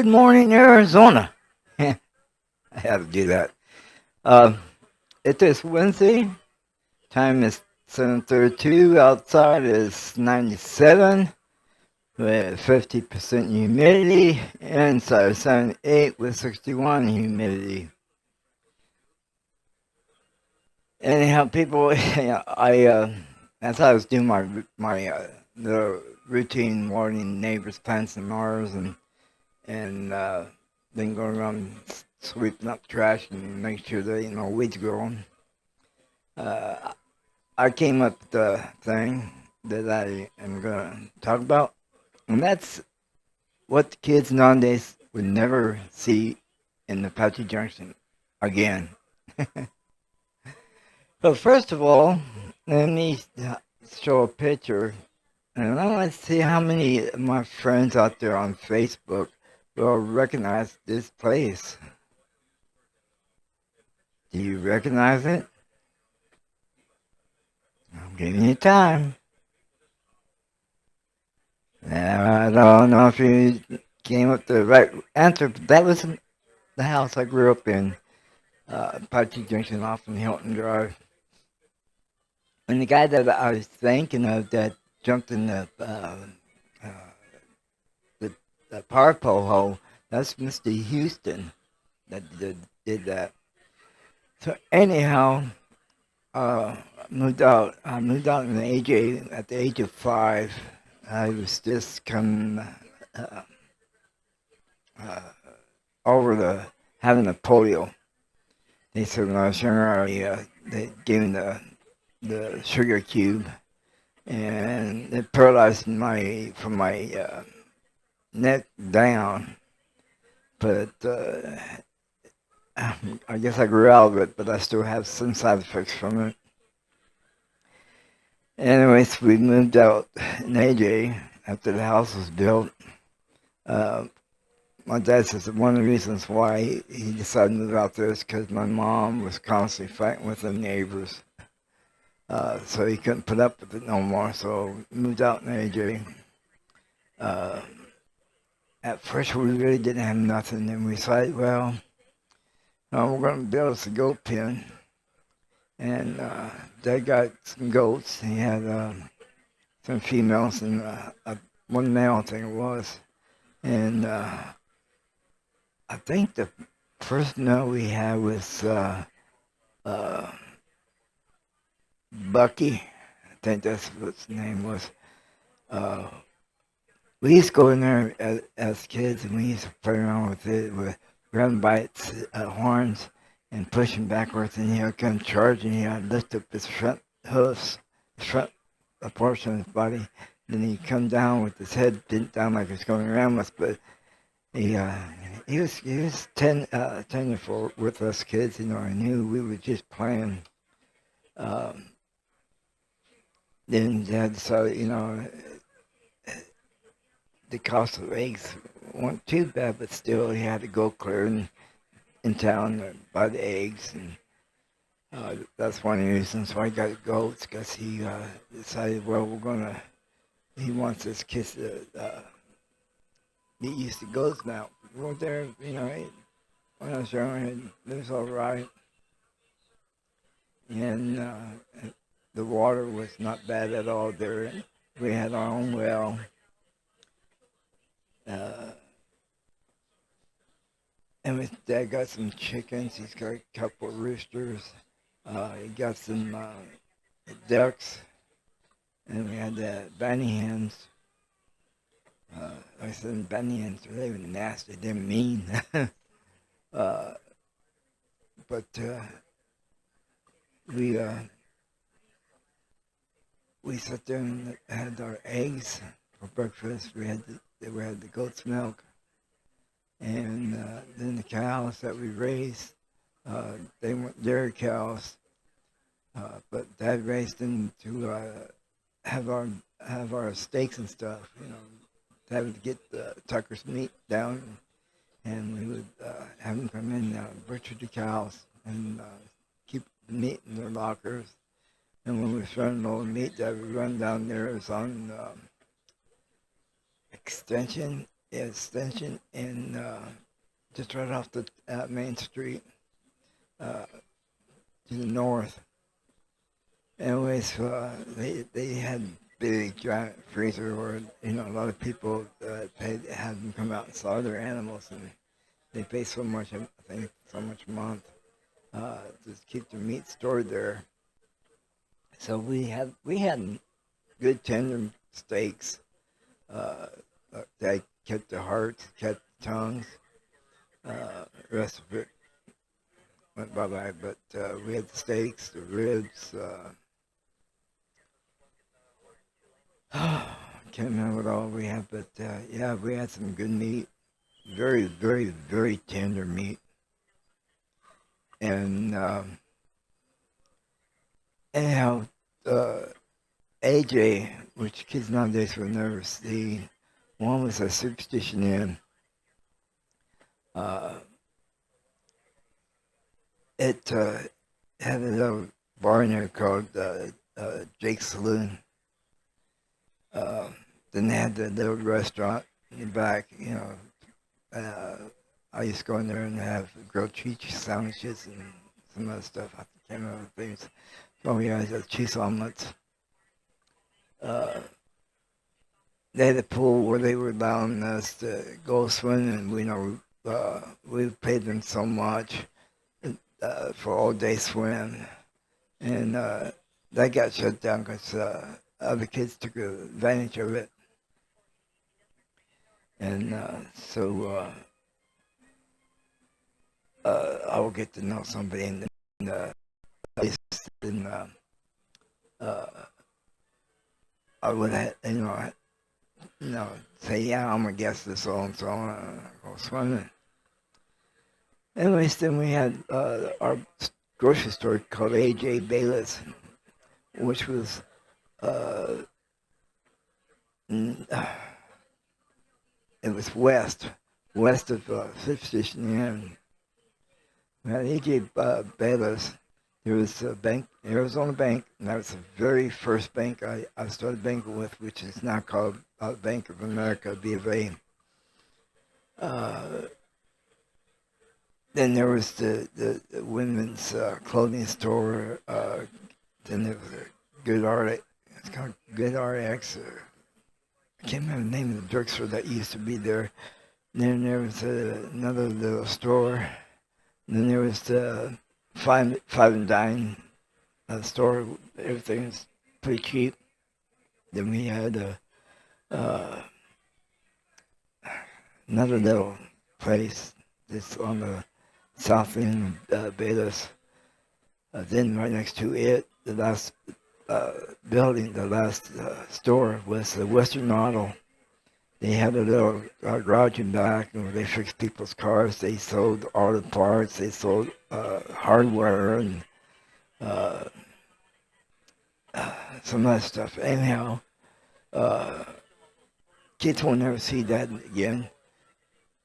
Good morning, Arizona. I had to do that. Uh, it is Wednesday. Time is 7:32. Outside is 97 with 50% humidity. Inside 78 with 61 humidity. Anyhow, people, as I was doing my the routine morning neighbors' plants and Mars and then going around sweeping up trash and make sure that weeds growing. Uh, I came up with the thing that I am gonna talk about, and that's what the kids nowadays would never see in the Apache Junction again. But first of all, let me show a picture, and I want to see how many of my friends out there on Facebook will recognize this place. Do you recognize it? I'm giving you time. I don't know if you came up with the right answer, but that was the house I grew up in, Apache Junction off from Hilton Drive. And the guy that I was thinking of that jumped in uh, the, the power pole hole, that's Mr. Houston that did that. So anyhow, I moved out in the AJ at the age of 5. I was just coming uh, uh, over the having a polio. They said when I was younger, they gave me the sugar cube, and it paralyzed my from my neck down. But I guess I grew out of it, but I still have some side effects from it. Anyways, we moved out in AJ after the house was built. Uh, my dad says that one of the reasons why he decided to move out there is because my mom was constantly fighting with the neighbors. So he couldn't put up with it no more, so we moved out in AJ. Uh, at first, we really didn't have nothing, and we decided, well, we're going to build us a goat pen. And Dad got some goats. He had some females and one male, I think it was. And I think the first male we had was uh, Bucky. I think that's what his name was. Uh, we used to go in there as kids, and we used to play around with it with grabbing by its horns and pushing backwards, and he'd come charging. He'd lift up his front hoofs, front a portion of his body. Then he'd come down with his head bent down like he was going around us, but he uh, he was tender with us kids. I knew we were just playing. Um, then Dad decided, the cost of eggs weren't too bad, but still he had to go clear in town to buy the eggs, and that's one of the reasons why he got goats, because he decided, well, he wants his kids to get used to goats now. We went there, when I was young, it was all right, and the water was not bad at all there. We had our own well. Uh, and his dad got some chickens. He's got a couple of roosters. He got some ducks, and we had bunny hens. I said bunny hens, they were nasty. They're mean. uh, but we uh, we sat there and had our eggs for breakfast. We had the goat's milk, and then the cows that we raised. They weren't dairy cows, but Dad raised them to have our have our steaks and stuff. Dad would get the Tucker's meat down, and we would have them come in, butcher the cows, and keep the meat in their lockers. And when we was running low of meat, Dad would run down there. It was on Extension extension in just right off the main street uh, to the north. Anyways, they had big giant freezer where a lot of people paid had them come out and saw their animals, and they pay so much, I think, so much a month to keep the meat stored there. So we had good tender steaks. Uh, they kept the hearts, kept the tongues. The rest of it went bye bye. But we had the steaks, the ribs. Can't remember what all we had, but yeah, we had some good meat. Very, very, very tender meat. And anyhow, uh, AJ, which kids nowadays will never see, one was a Superstition Inn. Uh, it had a little bar in there called Jake's Saloon. Uh, then they had the little restaurant in the back. I used to go in there and have grilled cheese sandwiches and some other stuff. I can't remember the things. Oh yeah, the cheese omelets. Uh, they had a pool where they were allowing us to go swimming, and we paid them so much for all day swim, and that got shut down because other kids took advantage of it, and I will get to know somebody in the place, and uh, I would say, yeah, I'm gonna guess this all, and so on, go swimming. Anyways, then we had our grocery store called AJ Bayless, which was uh, it was west of Superstition Inn. We had AJ Bayless. There was a bank, Arizona Bank, and that was the very first bank I started banking with, which is now called Bank of America, B of A. Then there was the women's clothing store. Then there was a Good Art. It's called Good RX. I can't remember the name of the drugstore that used to be there. And then there was another little store. And then there was the Five and Dine store. Everything was pretty cheap. Then we had another little place that's on the south end of Bayless. Then right next to it, the last building, the last store was the Western Auto. They had a little garage in back where they fixed people's cars. They sold auto parts. They sold hardware and some other stuff. Anyhow, kids will never see that again.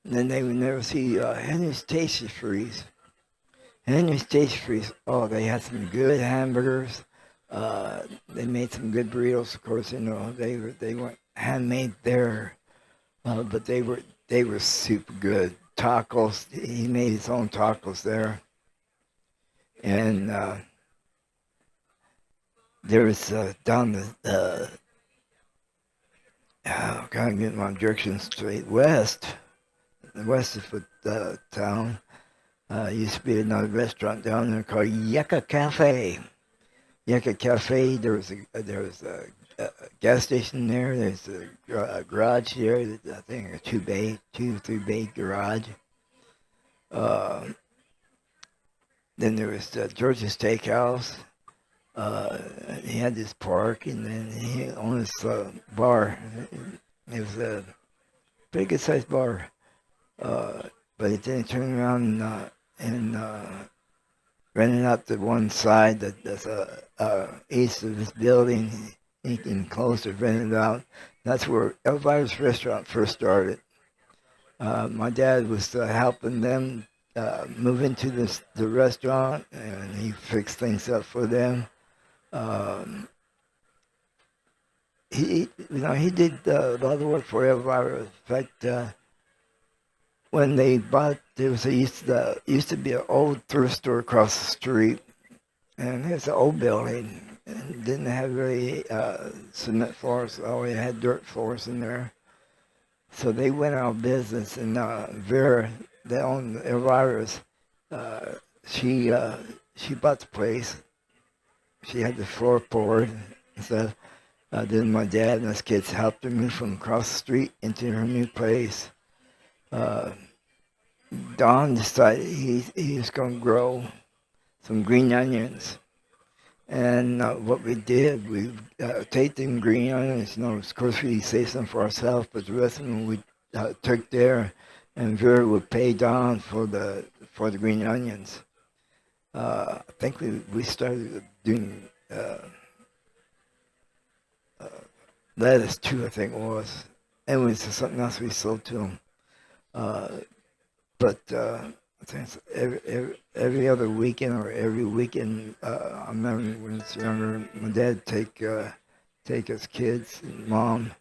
And then they would never see Henry's Tasty Freeze. Henry's Tasty Freeze, oh, they had some good hamburgers. They made some good burritos, of course. They weren't handmade there, but they were super good. Tacos, he made his own tacos there, and there was down the gotta get my directions straight. West of the town, used to be another restaurant down there called Yucca Cafe. Yucca Cafe. There was a gas station there. There's a garage there. I think a 3 bay garage. Then there was Georgia Steakhouse. He had this park, and then he owned this bar. It was a pretty good sized bar, but it didn't turn around and rented out the one side that's east of this building. He can close it, rent it out. That's where Elvira's Restaurant first started. My dad was helping them move into the restaurant, and he fixed things up for them. Um, he did a lot of work for Elvira. In fact, when they bought, used to be an old thrift store across the street, and it's an old building. And didn't have really cement floors. Always had dirt floors in there. So they went out of business, and Vera, that owned Elvira's, uh, she she bought the place. She had the floor poured and stuff. Then my dad and his kids helped her move from across the street into her new place. Uh, Don decided he was going to grow some green onions. And what we did, we take them green onions. Of course, we saved some for ourselves, but the rest of them we took there, and Vera would pay Don for the green onions. I think we started doing uh, lettuce too. I think it was, and it was something else we sold to him. Uh, but I think it's every other weekend or every weekend. I remember when I was younger, my dad take his kids and mom.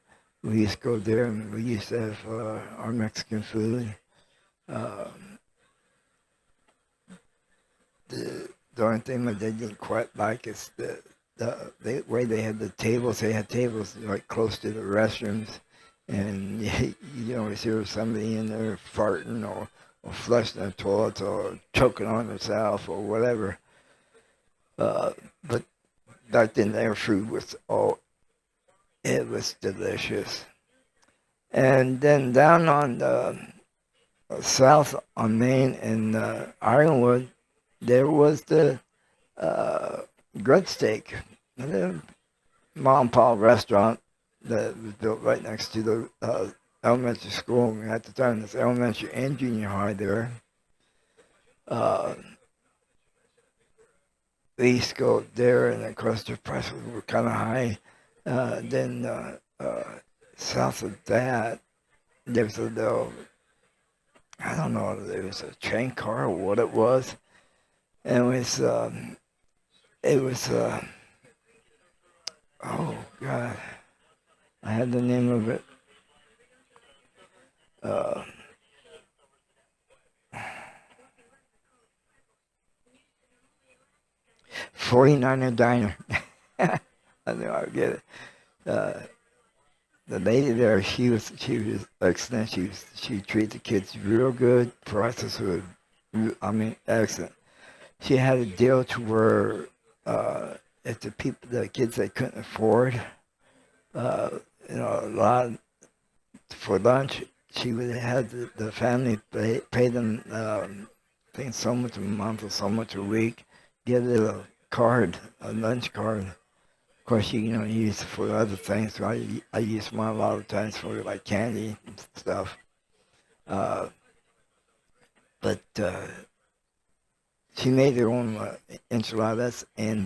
We used to go there and we used to have our Mexican food. Uh, the only thing my dad didn't quite like is the way they had the tables. They had tables like close to the restrooms, and you always hear somebody in there farting or flushing the toilet or choking on themselves or whatever. But back then their food was it was delicious. And then down on the south on Main in Ironwood, there was the uh, Grub Steak, the mom and pop restaurant that was built right next to the elementary school. And at the time, there's elementary and junior high there. Uh, we used to go there, and of course the prices were kind of high. Then south of that, there was a little, I don't know, there was a train car or what it was, and it was oh god, I had the name of it. Uh, 49er Diner. I know I get it. Uh, the lady there, she was excellent. She treated the kids real good. Prices were, I mean, excellent. She had a deal to where if the kids they couldn't afford, uh, a lot for lunch, she would have the family pay them, I think so much a month or so much a week, get a little card, a lunch card. Of course, you use it for other things. So I use mine a lot of times for like candy and stuff. Uh, but she made her own enchiladas and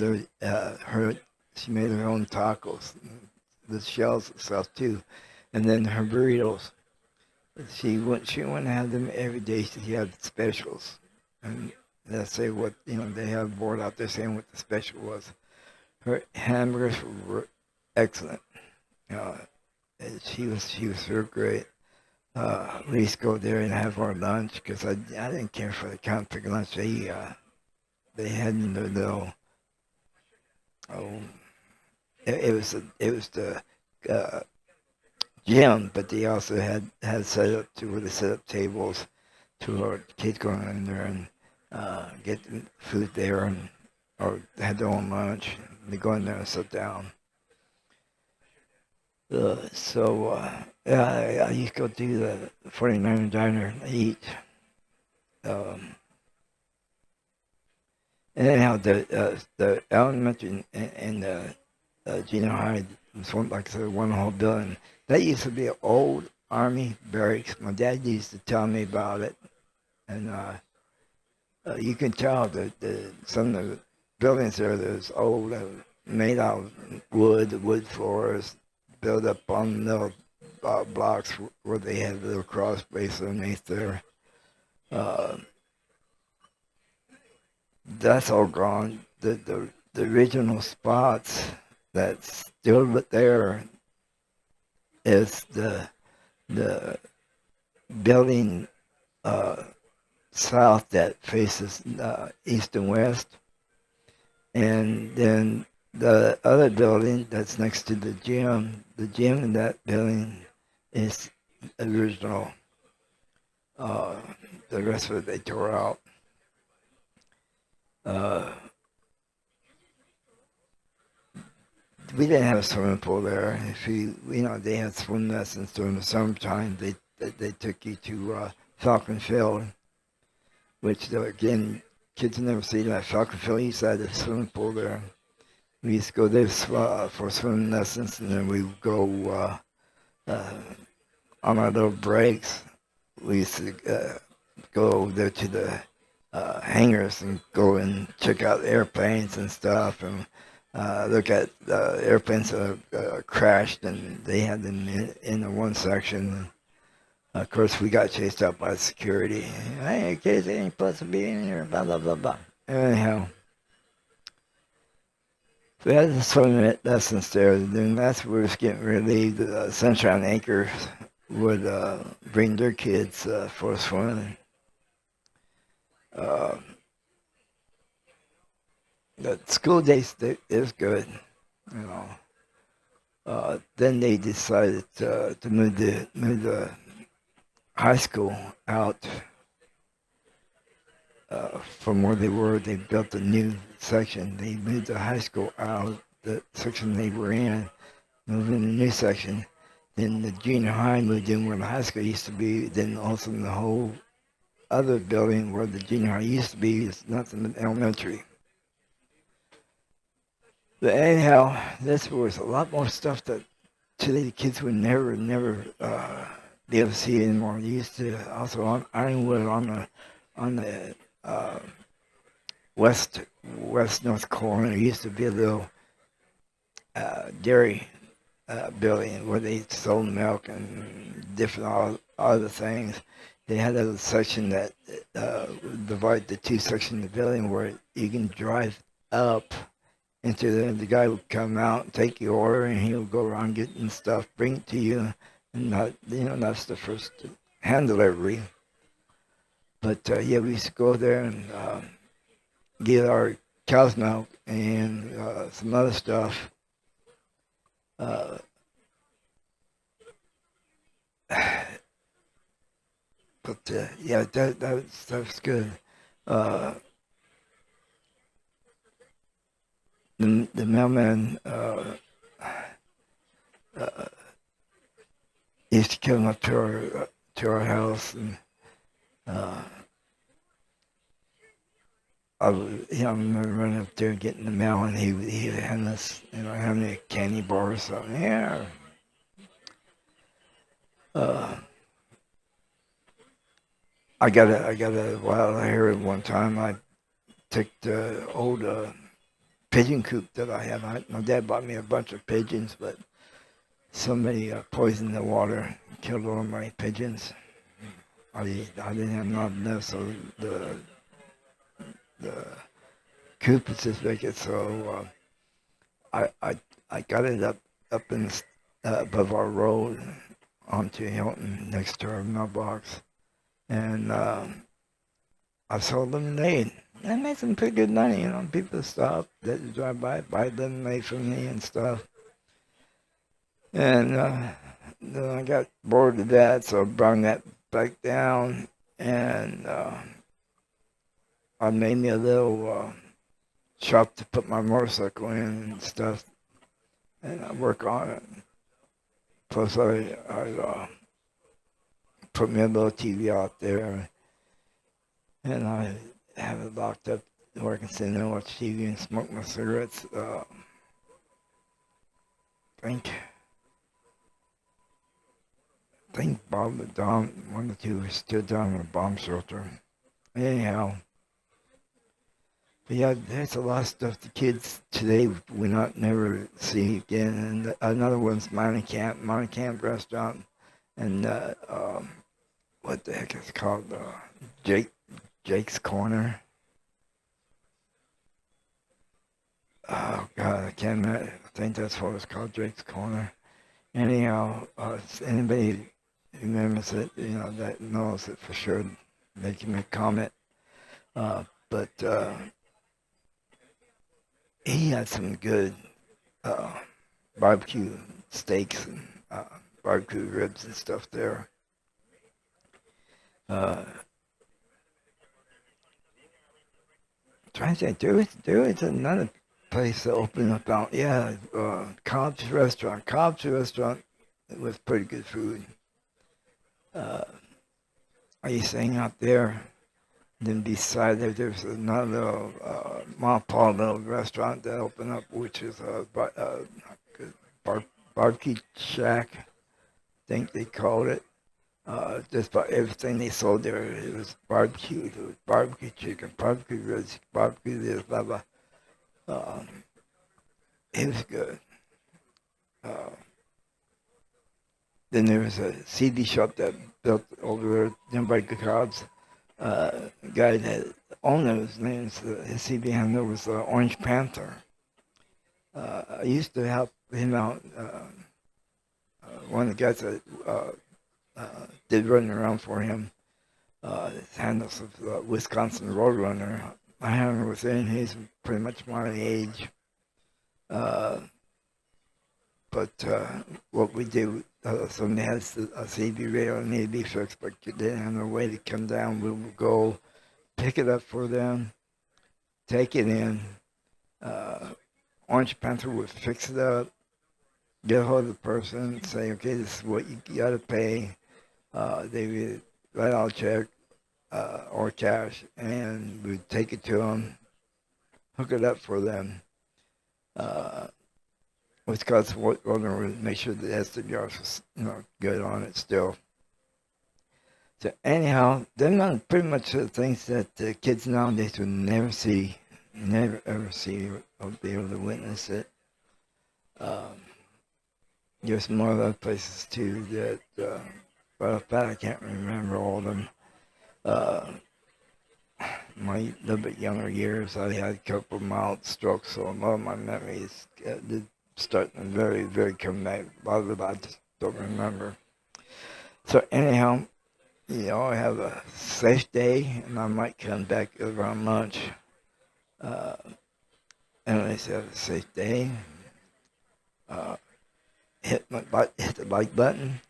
she made her own tacos, the shells and stuff too, and then her burritos. She wouldn't have them every day. She had specials, and let's say what they have a board out there saying what the special was. Her hamburgers were excellent. Uh, and she was real great. We used to go there and have our lunch because I didn't care for the country lunch. They had in their little oh it was the uh, gym, but they also had set up to where they set up tables to our kids going in there and get food there and or had their own lunch. They go in there and sit down. Yeah, I used to go to the 49 diner and eat. Um, and anyhow, the elementary and the junior high was like I said, one whole building. That used to be an old army barracks. My dad used to tell me about it, and you can tell that some of the buildings there that's old, made out of wood floors, built up on little blocks where they had a little cross space underneath there. Uh, that's all gone. The original spots that's still there. is the building south that faces east and west, and then the other building that's next to the gym in that building is original. Uh, the rest of it they tore out. Uh, we didn't have a swimming pool there. If they had swim lessons during the summertime. They took you to Falcon Field, which again, kids never seen that. Falcon Field used to have a swimming pool there. We used to go there for swimming lessons, and then we would go uh, on our little breaks. We used to go there to the hangars and go and check out airplanes and stuff, and look at airplanes that crashed, and they had them in the one section. Of course, we got chased out by security. Hey, kids, they ain't supposed to be in here, blah, blah, blah, blah. Anyhow, we had the swimming lessons there. Then that's where we was getting relieved. Sunshine Acres would bring their kids for swimming. Uh, the school days is good, you know. Then they decided to move the high school out from where they were. They built a new section. They moved the high school out the section they were in, moved in a new section. Then the junior high moved in where the high school used to be. Then also in the whole other building where the junior high used to be is nothing but elementary. But anyhow, this was a lot more stuff that today the kids would never be able to see anymore. They used to also on Ironwood on the west north corner. There used to be a little dairy building where they sold milk and different other things. They had a section that divided the two sections of the building where you can drive up into the guy would come out and take your order, and he'll go around getting stuff, bring it to you, and that's the first hand delivery. But yeah, we used to go there and get our cow's milk and some other stuff. Uh, but yeah, that was good. Uh, the mailman uh, used to come up to our house, and I remember running up there getting the mail, and he would hand us, having a candy bar or something. Yeah. Uh, I got a wild hair one time. I took the old pigeon coop that I had. My dad bought me a bunch of pigeons, but somebody poisoned the water, killed all of my pigeons. I didn't have not enough, so the coop is just vacant. So I got it up in above our road onto Hilton next to our mailbox, and I sold lemonade. I made some pretty good money. People stop that drive by, buy lemonade from me and stuff. And then I got bored of that, so I brought that back down, and I made me a little shop to put my motorcycle in and stuff, and I work on it. Plus, I put me a little TV out there, and I have it locked up where I can sit there and watch TV and smoke my cigarettes. I think Bob and Don, one or two, are still down in a bomb shelter. Anyhow, but yeah, there's a lot of stuff the kids today will not never see again. And another one's Mining Camp restaurant, and what the heck is it called? Jake's Corner. Oh God, I can't remember. I think that's what it's called, Jake's Corner. Anyhow, anybody remembers it, that knows it for sure, they can make a comment. But he had some good uh, barbecue steaks and barbecue ribs and stuff there. Uh, trying to think, there was another place that opened up out, yeah, Cobb's Restaurant. Cobb's Restaurant was pretty good food. Uh, I used to hang out there. Then beside there's another Ma Pa little restaurant that opened up, which is a barbecue shack, I think they called it. Just about everything they sold there, it was barbecue. It was barbecue chicken, barbecue ribs, barbecue this, blah, blah. Um, it was good. Uh, then there was a CD shop that built over there by Cobb's. Guy that owned those names, his CD handler was Orange Panther. I used to help him out. One of the guys that did running around for him, his handles of Wisconsin Roadrunner. My handler was in, he's pretty much my age. Uh, but what we do, somebody has a CD radio and need to be fixed, but they didn't have no way to come down. We will go pick it up for them, take it in. Orange Panther would fix it up, get a hold of the person, say, okay, this is what you got to pay. They would write out a check or cash, and we'd take it to them, hook it up for them. Wisconsin Roadrunner would make sure the SWR was, good on it still. So anyhow, them are pretty much the things that the kids nowadays would never see, never ever see, or be able to witness it. There's more other places too that, but I can't remember all of them. My little bit younger years, I had a couple mild strokes, so a lot of my memories did start very, very come back. A lot of it I just don't remember. So anyhow, have a safe day, and I might come back around lunch. Anyways, have a safe day. Hit the like button.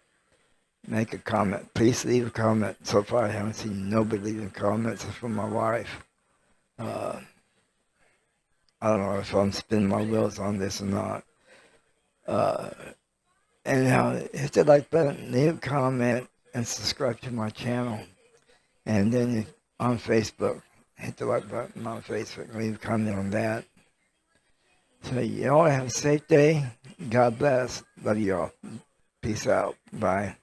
Make a comment. Please leave a comment. So far, I haven't seen nobody leaving comments from my wife. I don't know if I'm spinning my wheels on this or not. Anyhow, hit the like button, leave a comment, and subscribe to my channel. And then on Facebook, hit the like button on Facebook, leave a comment on that. So y'all have a safe day. God bless. Love y'all. Peace out. Bye.